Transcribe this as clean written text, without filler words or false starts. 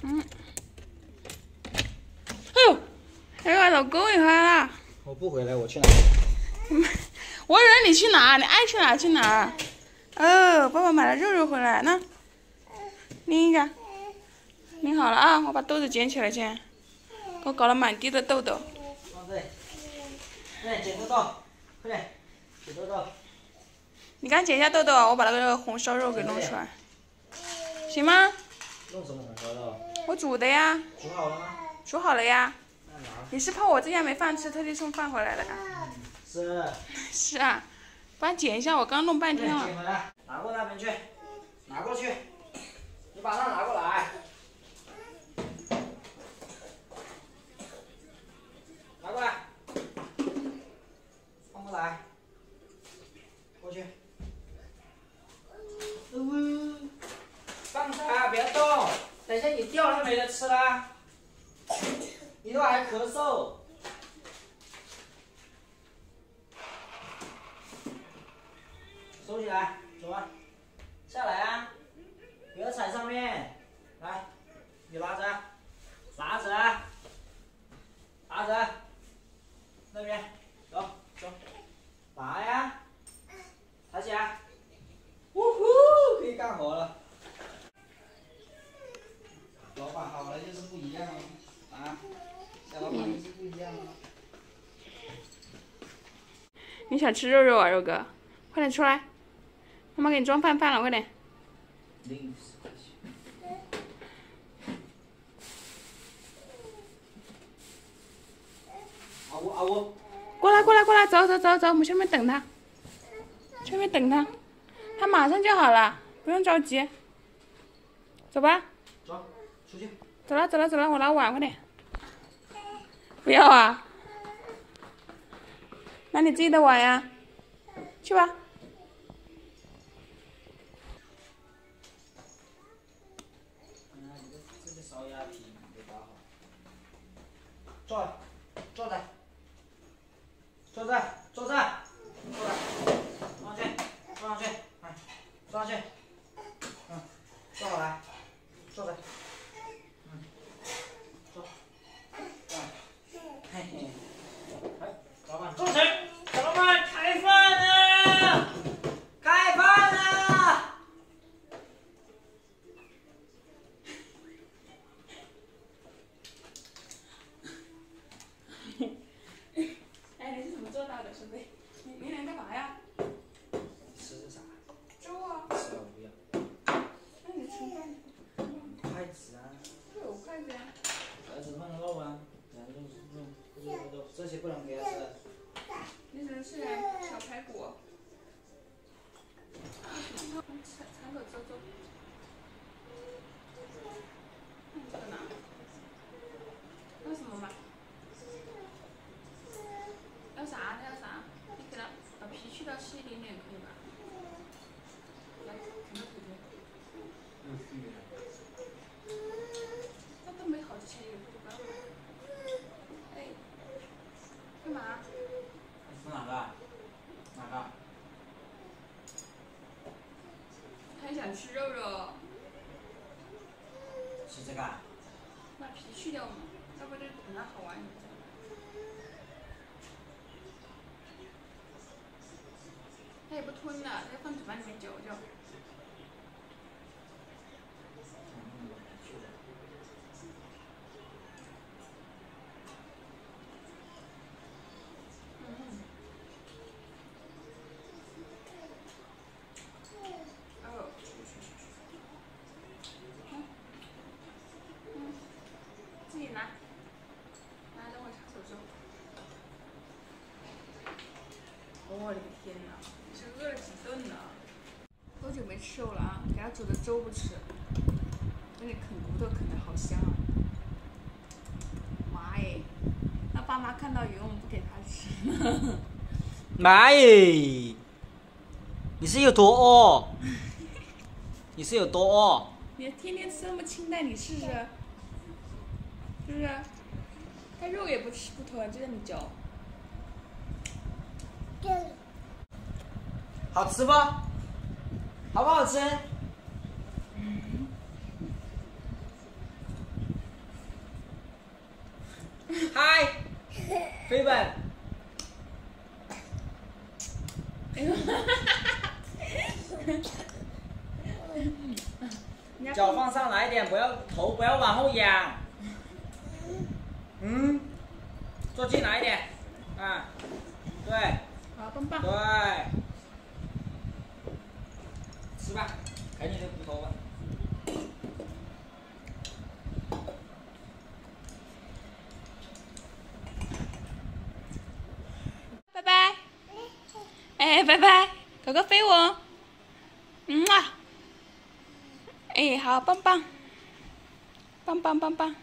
嗯。哎呦，那个老公回来了。我不回来，我去哪？我让你去哪，你爱去哪去哪。哦，爸爸买了肉肉回来，那拎一个，拎好了啊！我把豆子捡起来先，给我搞了满地的豆豆。放这里，快点捡豆豆，快点捡豆豆。你刚捡一下豆豆，我把那个红烧肉给弄出来，行吗？弄什么红烧肉？我煮的呀。煮好了吗？煮好了呀。那拿。你是怕我这样没饭吃，特地送饭回来的呀？是。是啊，帮我捡一下，我刚弄半天了。捡回来，拿过那边去，拿过去，你把它拿过来，拿过来，放过来，过去。放开，别动，等一下你掉了没得吃了，你都还咳嗽。收起来，走啊，下来啊，不要踩上面，来，你拉着，拿着，拿着，那边，走走，拿呀，抬起来，呜呼，可以干活了。老板好了就是不一样哦，啊，小老板就是不一样哦。你想吃肉肉啊，肉哥，快点出来。妈妈给你装饭了，快点。阿呜，过来，走，我们去那边等他，去那边等他，他马上就好了，不用着急。走吧。走，出去。走了，我拿碗，快点。不要啊？拿你自己的碗呀，去吧。坐着，坐这，坐上去，哎，坐上去，坐好来，坐着，坐，嘿嘿，哎，老板坐起，小老板开饭了，开饭了。哎，你是怎么做到的，兄弟？你俩干嘛呀？吃啥？粥啊。吃了我不要。那你吃饭？筷子啊。有筷子呀。儿子放肉啊，肉，这些不能给他吃的。你只能吃点小排骨。尝口粥。这个呢？要什么嘛？要啥？你给它把皮去掉，吃一点点可以吧？来，啃个腿。那都没好之前有不要买。哎，干嘛？吃哪个？哪个？还想吃肉肉？吃这个啊？把皮去掉嘛，要不就等它好玩一点。它也不吞的，它放嘴巴里面嚼嚼。自己拿，等我擦手粥。我的天哪，这饿了几顿呢？多久没吃肉了啊？给他煮的粥不吃，那里啃骨头啃的好香啊！妈耶！那爸妈看到以后我们不给他吃。妈耶！你是有多饿？你是有多饿？你天天吃那么清淡，你试试，是不是？他肉也不吃不吞，就让你嚼。好吃不？好不好吃？脚放上来一点，头不要往后仰。嗯，坐进来一点，啊，对。好，棒棒。对。吃吧，啃你的骨头吧。拜拜。哎，拜拜，搞个飞吻。嗯啊。哎，好，棒棒，棒棒棒棒。